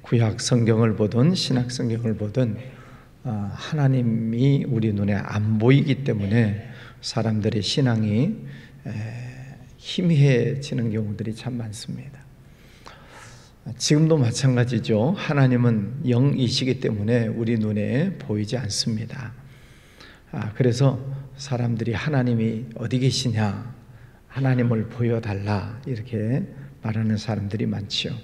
구약 성경을 보든 신약 성경을 보든 하나님이 우리 눈에 안 보이기 때문에 사람들의 신앙이 희미해지는 경우들이 참 많습니다. 지금도 마찬가지죠. 하나님은 영이시기 때문에 우리 눈에 보이지 않습니다. 그래서 사람들이 하나님이 어디 계시냐, 하나님을 보여달라 이렇게 말하는 사람들이 많죠.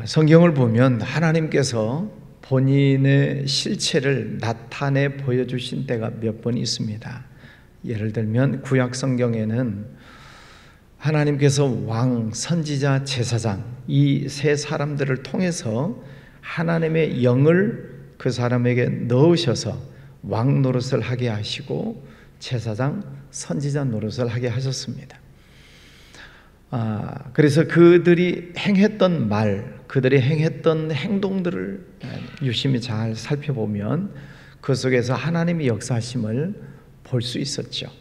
성경을 보면 하나님께서 본인의 실체를 나타내 보여주신 때가 몇 번 있습니다. 예를 들면 구약 성경에는 하나님께서 왕, 선지자, 제사장 이 세 사람들을 통해서 하나님의 영을 그 사람에게 넣으셔서 왕 노릇을 하게 하시고 제사장, 선지자 노릇을 하게 하셨습니다. 그래서 그들이 행했던 말, 그들이 행했던 행동들을 유심히 잘 살펴보면 그 속에서 하나님의 역사하심을 볼 수 있었죠.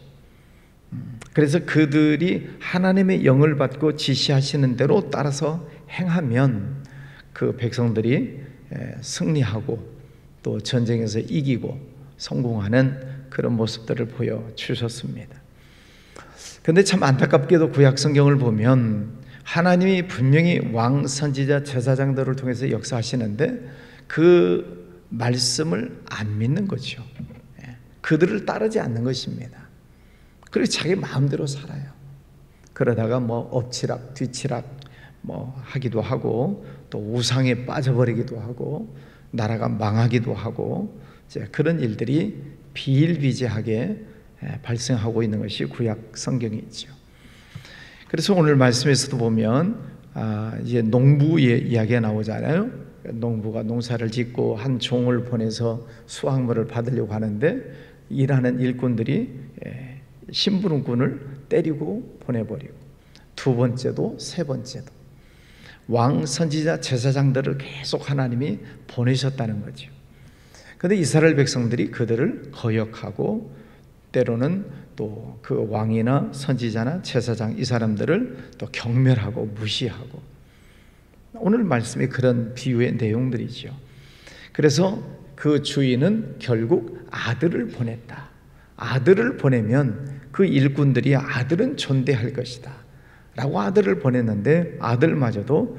그래서 그들이 하나님의 영을 받고 지시하시는 대로 따라서 행하면 그 백성들이 승리하고 또 전쟁에서 이기고 성공하는 그런 모습들을 보여주셨습니다. 그런데 참 안타깝게도 구약 성경을 보면 하나님이 분명히 왕, 선지자, 제사장들을 통해서 역사하시는데 그 말씀을 안 믿는 거죠. 그들을 따르지 않는 것입니다. 그리고 자기 마음대로 살아요. 그러다가 엎치락 뒤치락 하기도 하고 또 우상에 빠져버리기도 하고 나라가 망하기도 하고 그런 일들이 비일비재하게 발생하고 있는 것이 구약 성경이 있죠. 그래서 오늘 말씀에서도 보면 이제 농부의 이야기가 나오잖아요. 농부가 농사를 짓고 한 종을 보내서 수확물을 받으려고 하는데 일하는 일꾼들이 심부름꾼을 때리고 보내버리고 두 번째도 세 번째도 왕, 선지자, 제사장들을 계속 하나님이 보내셨다는 거죠. 그런데 이스라엘 백성들이 그들을 거역하고 때로는 또 그 왕이나 선지자나 제사장 이 사람들을 또 경멸하고 무시하고 오늘 말씀이 그런 비유의 내용들이죠. 그래서 그 주인은 결국 아들을 보냈다. 아들을 보내면 그 일꾼들이 아들은 존대할 것이다 라고 아들을 보냈는데 아들마저도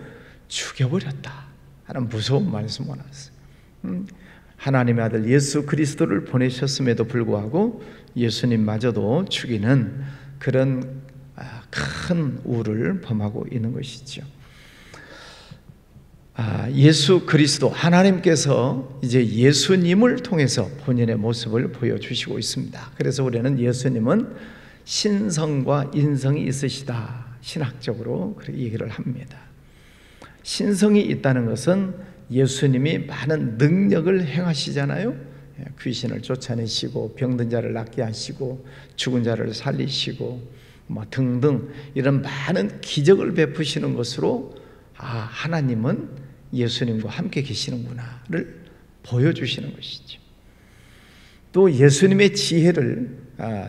죽여버렸다 하는 무서운 말씀을 나왔어요. 하나님의 아들 예수 그리스도를 보내셨음에도 불구하고 예수님마저도 죽이는 그런 큰 우를 범하고 있는 것이죠. 예수 그리스도 하나님께서 이제 예수님을 통해서 본인의 모습을 보여주시고 있습니다. 그래서 우리는 예수님은 신성과 인성이 있으시다 신학적으로 그렇게 얘기를 합니다. 신성이 있다는 것은 예수님이 많은 능력을 행하시잖아요. 귀신을 쫓아내시고 병든 자를 낫게 하시고 죽은 자를 살리시고 등등 이런 많은 기적을 베푸시는 것으로 하나님은 예수님과 함께 계시는구나를 보여주시는 것이죠. 또 예수님의 지혜를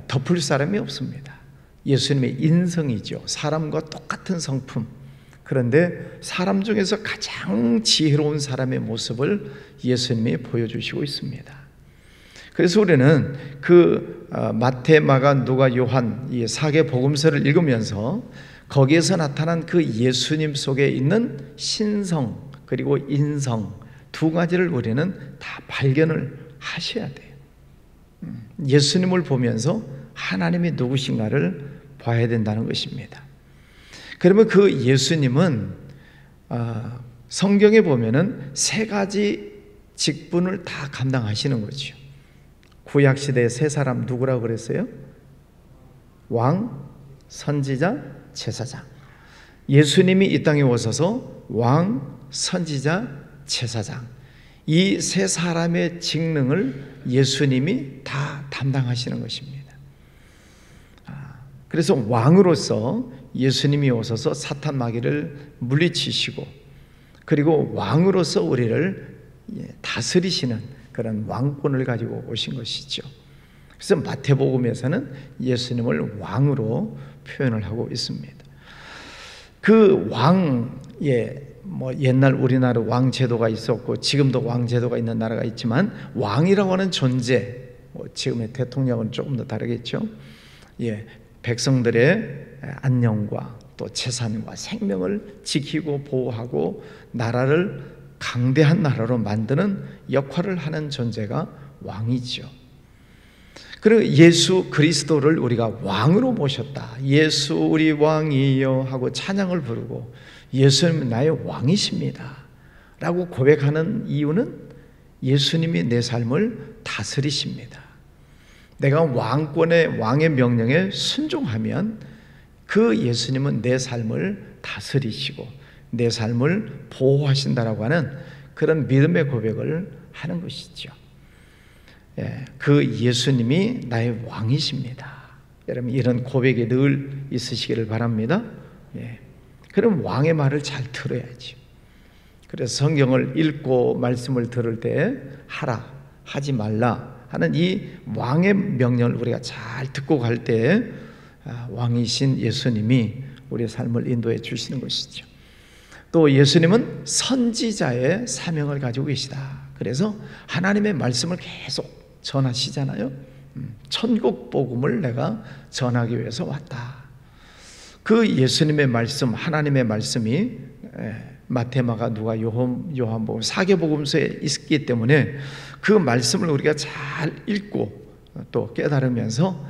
덮을 사람이 없습니다. 예수님의 인성이죠. 사람과 똑같은 성품. 그런데 사람 중에서 가장 지혜로운 사람의 모습을 예수님이 보여주시고 있습니다. 그래서 우리는 그 마태, 마가, 누가, 요한 이 4개 복음서를 읽으면서 거기에서 나타난 그 예수님 속에 있는 신성 그리고 인성 두 가지를 우리는 다 발견을 하셔야 돼요. 예수님을 보면서 하나님이 누구신가를 봐야 된다는 것입니다. 그러면 그 예수님은 성경에 보면은 세 가지 직분을 다 감당하시는 거죠. 구약시대의 세 사람 누구라고 그랬어요? 왕, 선지자, 제사장. 예수님이 이 땅에 오셔서 왕, 선지자, 제사장 이 세 사람의 직능을 예수님이 다 담당하시는 것입니다. 그래서 왕으로서 예수님이 오셔서 사탄 마귀를 물리치시고 그리고 왕으로서 우리를 다스리시는 그런 왕권을 가지고 오신 것이죠. 그래서 마태복음에서는 예수님을 왕으로 표현을 하고 있습니다. 그 왕의 뭐 옛날 우리나라 왕제도가 있었고 지금도 왕제도가 있는 나라가 있지만 왕이라고 하는 존재, 지금의 대통령은 조금 더 다르겠죠. 백성들의 안녕과 또 재산과 생명을 지키고 보호하고 나라를 강대한 나라로 만드는 역할을 하는 존재가 왕이죠. 그리고 예수 그리스도를 우리가 왕으로 모셨다. 예수 우리 왕이여 하고 찬양을 부르고 예수님은 나의 왕이십니다 라고 고백하는 이유는 예수님이 내 삶을 다스리십니다. 내가 왕의 명령에 순종하면 그 예수님은 내 삶을 다스리시고 내 삶을 보호하신다라고 하는 그런 믿음의 고백을 하는 것이죠. 그 예수님이 나의 왕이십니다. 여러분 이런 고백이 늘 있으시기를 바랍니다. 그럼 왕의 말을 잘 들어야지. 그래서 성경을 읽고 말씀을 들을 때 하라, 하지 말라 하는 이 왕의 명령을 우리가 잘 듣고 갈 때 왕이신 예수님이 우리의 삶을 인도해 주시는 것이죠. 또 예수님은 선지자의 사명을 가지고 계시다. 그래서 하나님의 말씀을 계속 전하시잖아요. 천국 복음을 내가 전하기 위해서 왔다. 그 예수님의 말씀, 하나님의 말씀이 마태, 마가, 누가, 요한복음, 사계복음서에 있기 때문에 그 말씀을 우리가 잘 읽고 또 깨달으면서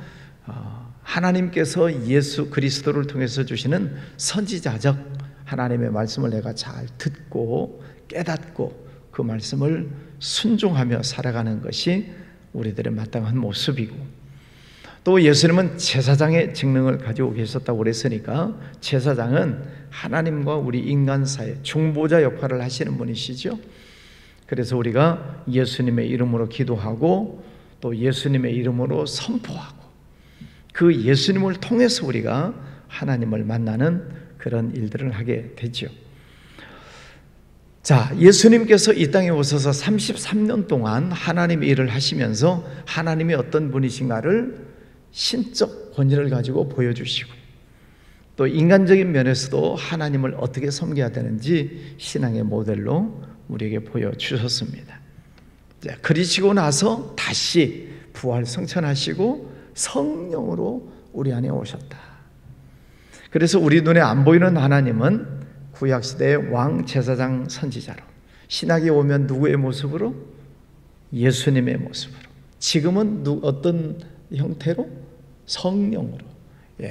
하나님께서 예수 그리스도를 통해서 주시는 선지자적 하나님의 말씀을 내가 잘 듣고 깨닫고 그 말씀을 순종하며 살아가는 것이 우리들의 마땅한 모습이고, 또 예수님은 제사장의 직능을 가지고 계셨다고 그랬으니까 제사장은 하나님과 우리 인간 사이 중보자 역할을 하시는 분이시죠. 그래서 우리가 예수님의 이름으로 기도하고 또 예수님의 이름으로 선포하고 그 예수님을 통해서 우리가 하나님을 만나는 그런 일들을 하게 되죠. 자, 예수님께서 이 땅에 오셔서 33년 동안 하나님의 일을 하시면서 하나님이 어떤 분이신가를 신적 권위를 가지고 보여주시고 또 인간적인 면에서도 하나님을 어떻게 섬겨야 되는지 신앙의 모델로 우리에게 보여주셨습니다. 그러시고 나서 다시 부활 성천하시고 성령으로 우리 안에 오셨다. 그래서 우리 눈에 안 보이는 하나님은 구약시대의 왕, 제사장, 선지자로, 신약이 오면 누구의 모습으로? 예수님의 모습으로, 지금은 어떤 형태로? 성령으로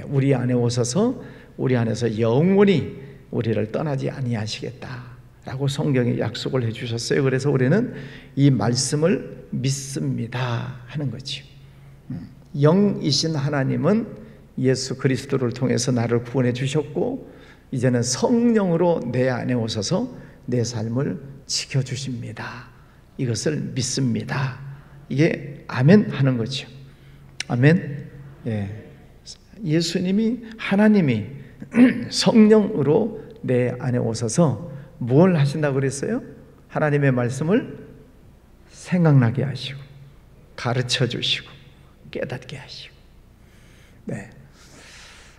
우리 안에 오셔서 우리 안에서 영원히 우리를 떠나지 아니하시겠다라고 성경에 약속을 해주셨어요. 그래서 우리는 이 말씀을 믿습니다 하는 거죠. 영이신 하나님은 예수 그리스도를 통해서 나를 구원해 주셨고 이제는 성령으로 내 안에 오셔서 내 삶을 지켜주십니다. 이것을 믿습니다. 이게 아멘 하는 거죠. 아멘. 예수님이, 하나님이 성령으로 내 안에 오셔서 뭘 하신다고 그랬어요? 하나님의 말씀을 생각나게 하시고 가르쳐 주시고 깨닫게 하시고.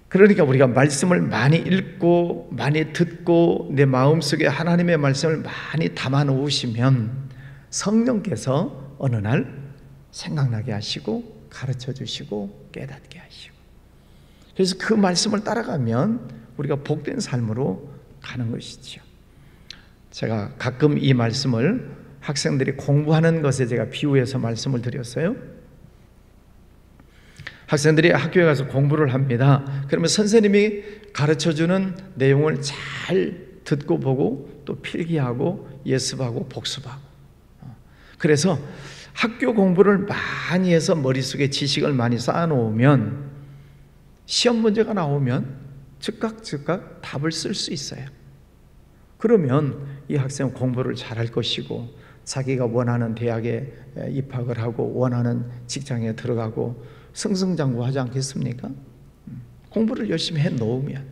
그러니까 우리가 말씀을 많이 읽고 많이 듣고 내 마음속에 하나님의 말씀을 많이 담아 놓으시면 성령께서 어느 날 생각나게 하시고 가르쳐 주시고 깨닫게 하시고, 그래서 그 말씀을 따라가면 우리가 복된 삶으로 가는 것이죠. 제가 가끔 이 말씀을 학생들이 공부하는 것에 제가 비유해서 말씀을 드렸어요. 학생들이 학교에 가서 공부를 합니다. 그러면 선생님이 가르쳐주는 내용을 잘 듣고 보고 또 필기하고 예습하고 복습하고, 그래서 학교 공부를 많이 해서 머릿속에 지식을 많이 쌓아놓으면 시험 문제가 나오면 즉각 답을 쓸 수 있어요. 그러면 이 학생은 공부를 잘할 것이고 자기가 원하는 대학에 입학을 하고 원하는 직장에 들어가고 승승장구하지 않겠습니까? 공부를 열심히 해놓으면.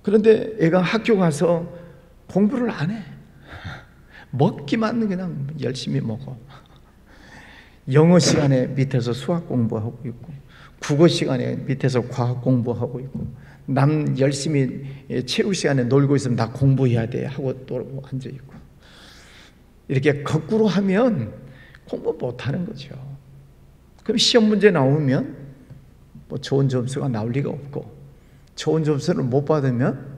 그런데 애가 학교 가서 공부를 안 해. 먹기만 그냥 열심히 먹어. 영어 시간에 밑에서 수학 공부하고 있고 국어 시간에 밑에서 과학 공부하고 있고 남 열심히 체육 시간에 놀고 있으면 나 공부해야 돼 하고 또 앉아있고, 이렇게 거꾸로 하면 공부 못하는 거죠. 그럼 시험 문제 나오면 뭐 좋은 점수가 나올 리가 없고, 좋은 점수를 못 받으면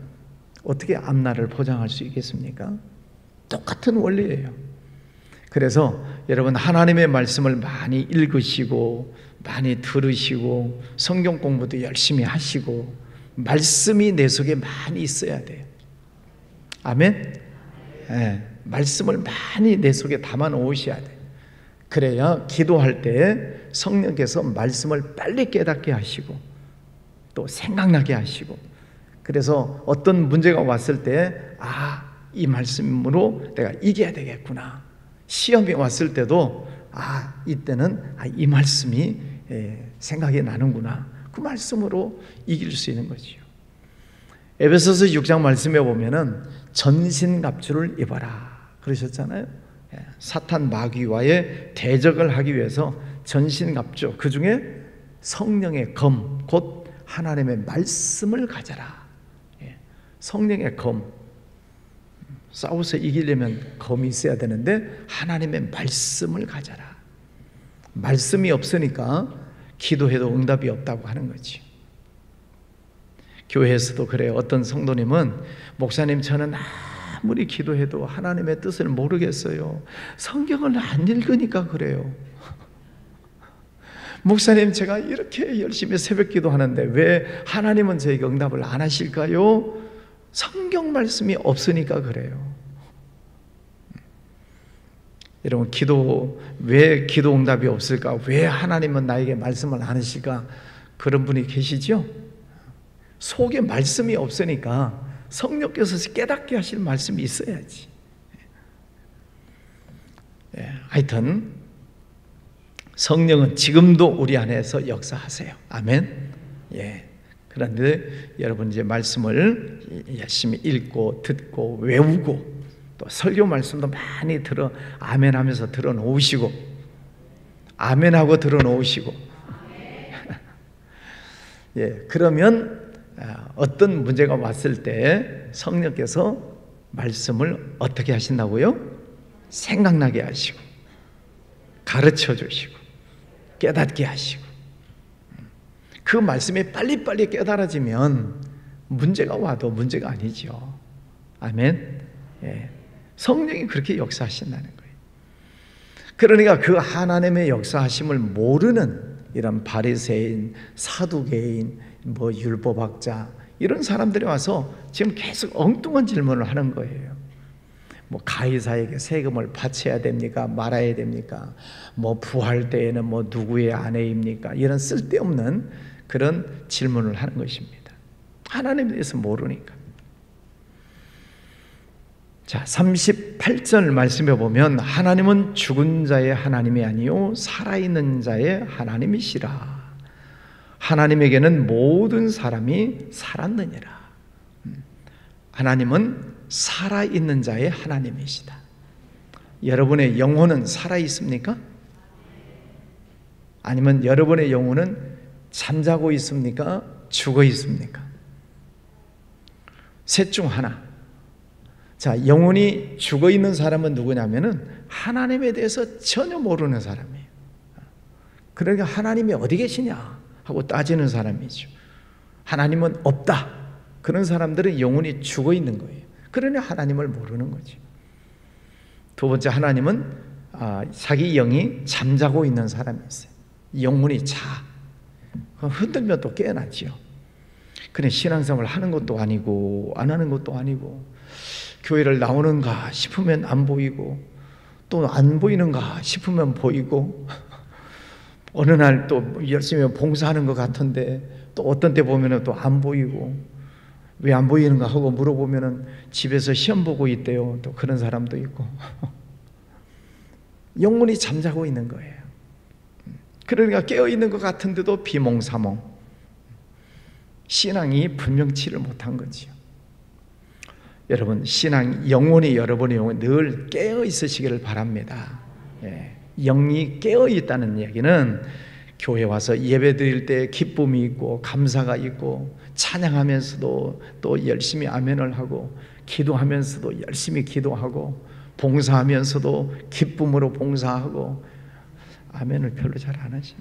어떻게 앞날을 보장할 수 있겠습니까? 똑같은 원리예요. 그래서 여러분, 하나님의 말씀을 많이 읽으시고 많이 들으시고 성경 공부도 열심히 하시고 말씀이 내 속에 많이 있어야 돼요. 아멘? 네, 말씀을 많이 내 속에 담아 놓으셔야 돼요. 그래야 기도할 때 성령께서 말씀을 빨리 깨닫게 하시고 또 생각나게 하시고, 그래서 어떤 문제가 왔을 때 이 말씀으로 내가 이겨야 되겠구나. 시험이 왔을 때도 이때는 이 말씀이 생각이 나는구나. 그 말씀으로 이길 수 있는 거지요. 에베소서 6장 말씀에 보면은 전신갑주를 입어라 그러셨잖아요. 사탄 마귀와의 대적을 하기 위해서 전신갑주, 그 중에 성령의 검, 곧 하나님의 말씀을 가져라. 성령의 검, 싸워서 이기려면 검이 있어야 되는데 하나님의 말씀을 가져라. 말씀이 없으니까 기도해도 응답이 없다고 하는 거지. 교회에서도 그래요. 어떤 성도님은 목사님, 저는 아무리 기도해도 하나님의 뜻을 모르겠어요. 성경을 안 읽으니까 그래요. 목사님, 제가 이렇게 열심히 새벽 기도하는데 왜 하나님은 저에게 응답을 안 하실까요? 성경 말씀이 없으니까 그래요. 여러분, 왜 기도 응답이 없을까? 왜 하나님은 나에게 말씀을 안 하실까? 그런 분이 계시죠? 속에 말씀이 없으니까 성령께서 깨닫게 하실 말씀이 있어야지. 하여튼 성령은 지금도 우리 안에서 역사하세요. 아멘. 그런데 여러분, 이제 말씀을 열심히 읽고 듣고 외우고 또 설교 말씀도 많이 아멘 하면서 들어놓으시고, 아멘하고 들어놓으시고, 그러면 어떤 문제가 왔을 때 성령께서 말씀을 어떻게 하신다고요? 생각나게 하시고 가르쳐 주시고 깨닫게 하시고, 그 말씀이 빨리빨리 깨달아지면 문제가 와도 문제가 아니죠. 아멘. 성령이 그렇게 역사하신다는 거예요. 그러니까 그 하나님의 역사하심을 모르는 이런 바리새인, 사두개인, 율법학자, 이런 사람들이 와서 지금 계속 엉뚱한 질문을 하는 거예요. 가이사에게 세금을 바쳐야 됩니까? 말아야 됩니까? 부활 때에는 누구의 아내입니까? 이런 쓸데없는 그런 질문을 하는 것입니다. 하나님에 대해서 모르니까. 자, 38절 말씀해 보면 하나님은 죽은 자의 하나님이 아니요 살아있는 자의 하나님이시라. 하나님에게는 모든 사람이 살았느니라. 하나님은 살아있는 자의 하나님이시다. 여러분의 영혼은 살아있습니까? 아니면 여러분의 영혼은 잠자고 있습니까? 죽어 있습니까? 셋 중 하나. 자, 영혼이 죽어 있는 사람은 누구냐면은 하나님에 대해서 전혀 모르는 사람이에요. 그러니까 하나님이 어디 계시냐 하고 따지는 사람이죠. 하나님은 없다. 그런 사람들은 영혼이 죽어 있는 거예요. 그러니 하나님을 모르는 거지. 두 번째, 하나님은 자기 영이 잠자고 있는 사람이 있어요. 영혼이 자. 흔들면 또 깨어나지요. 그냥 신앙생활을 하는 것도 아니고 안 하는 것도 아니고, 교회를 나오는가 싶으면 안 보이고 또 안 보이는가 싶으면 보이고, 어느 날 또 열심히 봉사하는 것 같은데 또 어떤 때 보면 또 안 보이고, 왜 안 보이는가 하고 물어보면 집에서 시험 보고 있대요. 또 그런 사람도 있고. 영혼이 잠자고 있는 거예요. 그러니까 깨어있는 것 같은데도 비몽사몽, 신앙이 분명치를 못한 거지요. 여러분, 영혼이 여러분의 영혼이 늘 깨어 있으시기를 바랍니다. 영이 깨어 있다는 얘기는 교회 와서 예배 드릴 때 기쁨이 있고 감사가 있고 찬양하면서도 또 열심히 아멘을 하고 기도하면서도 열심히 기도하고 봉사하면서도 기쁨으로 봉사하고 아멘을 별로 잘 안 하시네.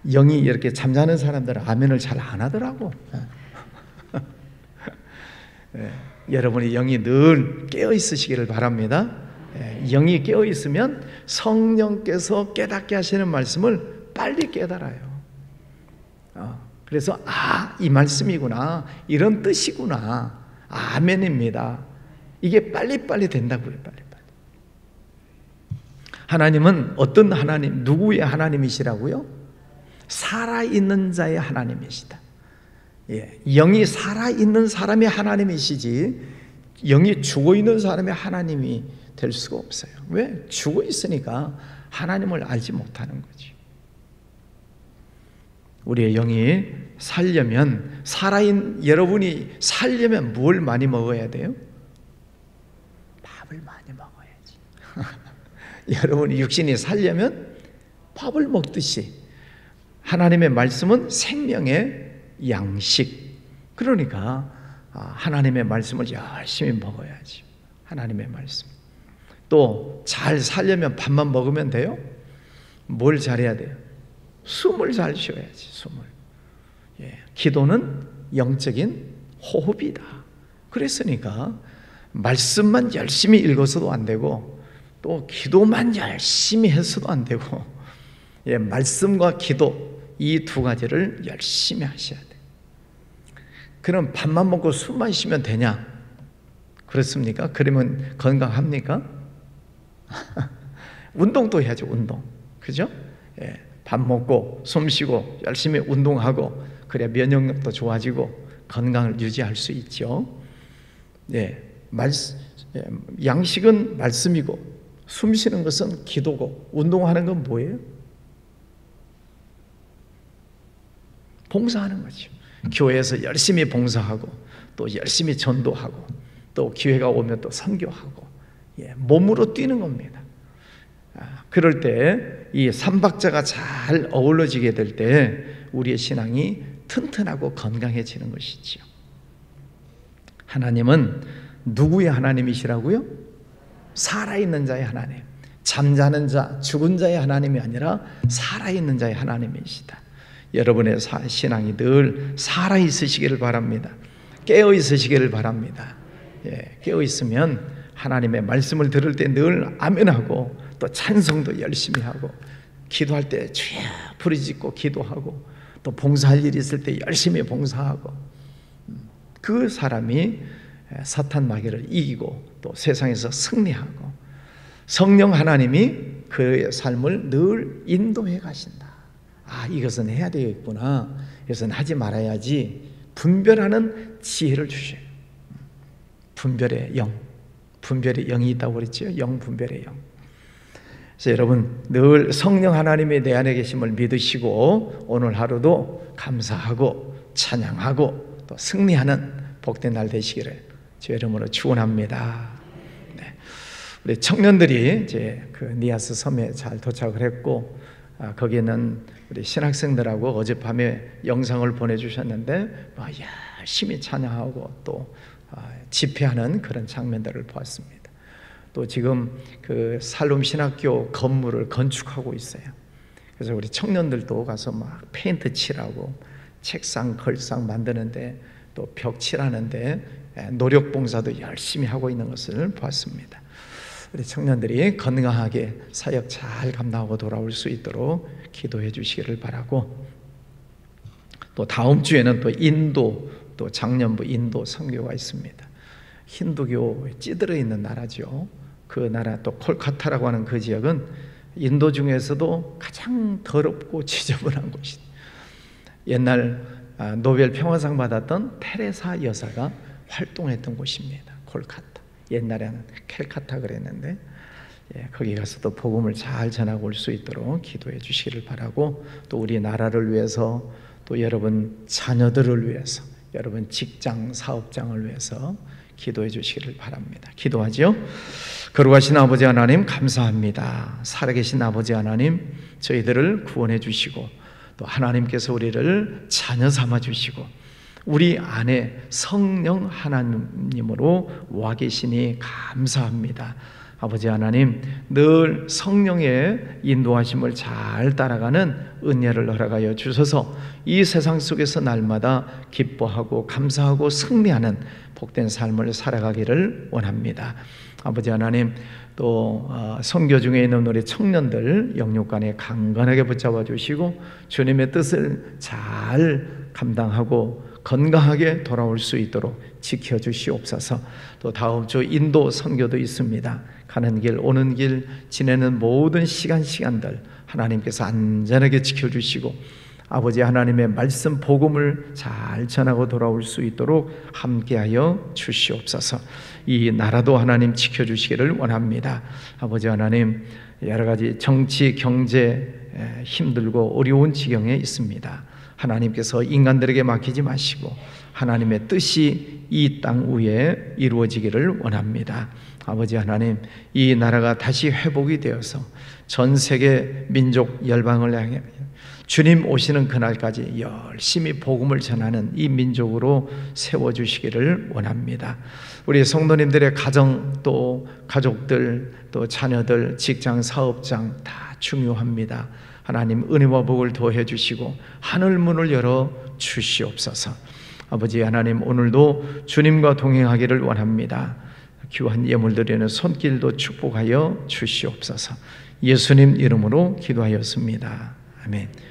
영이 이렇게 잠자는 사람들은 아멘을 잘 안 하더라고. 여러분의 영이 늘 깨어 있으시기를 바랍니다. 영이 깨어 있으면 성령께서 깨닫게 하시는 말씀을 빨리 깨달아요. 그래서 이 말씀이구나, 이런 뜻이구나, 아멘입니다. 이게 빨리빨리 된다고요. 빨리빨리. 하나님은 어떤 하나님, 누구의 하나님이시라고요? 살아있는 자의 하나님이시다. 영이 살아있는 사람의 하나님이시지 영이 죽어있는 사람의 하나님이 될 수가 없어요. 왜? 죽어있으니까 하나님을 알지 못하는 거지. 우리의 영이 살려면, 여러분이 살려면 뭘 많이 먹어야 돼요? 밥을 많이 먹어야지. 여러분이 육신이 살려면 밥을 먹듯이 하나님의 말씀은 생명의 양식. 그러니까 하나님의 말씀을 열심히 먹어야지. 하나님의 말씀. 또 잘 살려면 밥만 먹으면 돼요? 뭘 잘해야 돼요? 숨을 잘 쉬어야지. 숨을. 기도는 영적인 호흡이다. 그랬으니까 말씀만 열심히 읽어서도 안 되고 또 기도만 열심히 해서도 안 되고 말씀과 기도 이 두 가지를 열심히 하셔야 돼요. 그럼 밥만 먹고 숨만 쉬면 되냐? 그렇습니까? 그러면 건강합니까? 운동도 해야죠. 운동. 그죠? 밥 먹고 숨 쉬고 열심히 운동하고 그래야 면역력도 좋아지고 건강을 유지할 수 있죠. 양식은 말씀이고 숨 쉬는 것은 기도고 운동하는 건 뭐예요? 봉사하는 거죠. 교회에서 열심히 봉사하고 또 열심히 전도하고 또 기회가 오면 또 선교하고 몸으로 뛰는 겁니다. 그럴 때 이 삼박자가 잘 어우러지게 될 때 우리의 신앙이 튼튼하고 건강해지는 것이지요. 하나님은 누구의 하나님이시라고요? 살아있는 자의 하나님. 잠자는 자, 죽은 자의 하나님이 아니라 살아있는 자의 하나님이시다. 여러분의 신앙이 늘 살아있으시기를 바랍니다. 깨어있으시기를 바랍니다. 깨어있으면 하나님의 말씀을 들을 때 늘 아멘하고 또 찬송도 열심히 하고 기도할 때 주여 부르짖고 기도하고 또 봉사할 일이 있을 때 열심히 봉사하고 그 사람이 사탄 마귀를 이기고 또 세상에서 승리하고 성령 하나님이 그의 삶을 늘 인도해 가신다. 이것은 해야 되겠구나, 이것은 하지 말아야지 분별하는 지혜를 주셔요. 분별의 영, 분별의 영이 있다고 그랬죠. 영 분별의 영. 그래서 여러분 늘 성령 하나님이 내 안에 계심을 믿으시고 오늘 하루도 감사하고 찬양하고 또 승리하는 복된 날 되시기를 주의 이름으로 축원합니다. 우리 청년들이 이제 그 니아스 섬에 잘 도착을 했고 거기는 우리 신학생들하고 어젯밤에 영상을 보내주셨는데 열심히 찬양하고 또 집회하는 그런 장면들을 보았습니다. 또 지금 그 살롬 신학교 건물을 건축하고 있어요. 그래서 우리 청년들도 가서 막 페인트 칠하고 책상 걸상 만드는데 또 벽 칠하는데 노력 봉사도 열심히 하고 있는 것을 보았습니다. 우리 청년들이 건강하게 사역 잘 감당하고 돌아올 수 있도록 기도해 주시기를 바라고, 또 다음 주에는 또 인도, 또 작년부 인도 선교가 있습니다. 힌두교에 찌들어 있는 나라죠. 그 나라 또 콜카타라고 하는 그 지역은 인도 중에서도 가장 더럽고 지저분한 곳이에요. 옛날 노벨 평화상 받았던 테레사 여사가 활동했던 곳입니다. 콜카타. 옛날에는 캘카타 그랬는데 거기 가서도 복음을 잘 전하고 올 수 있도록 기도해 주시기를 바라고, 또 우리 나라를 위해서, 또 여러분 자녀들을 위해서, 여러분 직장 사업장을 위해서 기도해 주시기를 바랍니다. 기도하죠. 거룩하신 아버지 하나님 감사합니다. 살아계신 아버지 하나님, 저희들을 구원해 주시고 또 하나님께서 우리를 자녀 삼아 주시고 우리 안에 성령 하나님으로 와 계시니 감사합니다. 아버지 하나님, 늘 성령의 인도하심을 잘 따라가는 은혜를 허락하여 주셔서 이 세상 속에서 날마다 기뻐하고 감사하고 승리하는 복된 삶을 살아가기를 원합니다. 아버지 하나님, 또 선교 중에 있는 우리 청년들 영육간에 강건하게 붙잡아 주시고 주님의 뜻을 잘 감당하고 건강하게 돌아올 수 있도록 지켜주시옵소서. 또 다음 주 인도 선교도 있습니다. 가는 길 오는 길 지내는 모든 시간들 하나님께서 안전하게 지켜주시고 아버지 하나님의 말씀 복음을 잘 전하고 돌아올 수 있도록 함께하여 주시옵소서. 이 나라도 하나님 지켜주시기를 원합니다. 아버지 하나님, 여러 가지 정치 경제 힘들고 어려운 지경에 있습니다. 하나님께서 인간들에게 맡기지 마시고 하나님의 뜻이 이 땅 위에 이루어지기를 원합니다. 아버지 하나님, 이 나라가 다시 회복이 되어서 전 세계 민족 열방을 향해 주님 오시는 그날까지 열심히 복음을 전하는 이 민족으로 세워주시기를 원합니다. 우리 성도님들의 가정, 또 가족들, 또 자녀들, 직장, 사업장 다 중요합니다. 하나님 은혜와 복을 더해 주시고 하늘 문을 열어 주시옵소서. 아버지 하나님, 오늘도 주님과 동행하기를 원합니다. 귀한 예물 드리는 손길도 축복하여 주시옵소서. 예수님 이름으로 기도하였습니다. 아멘.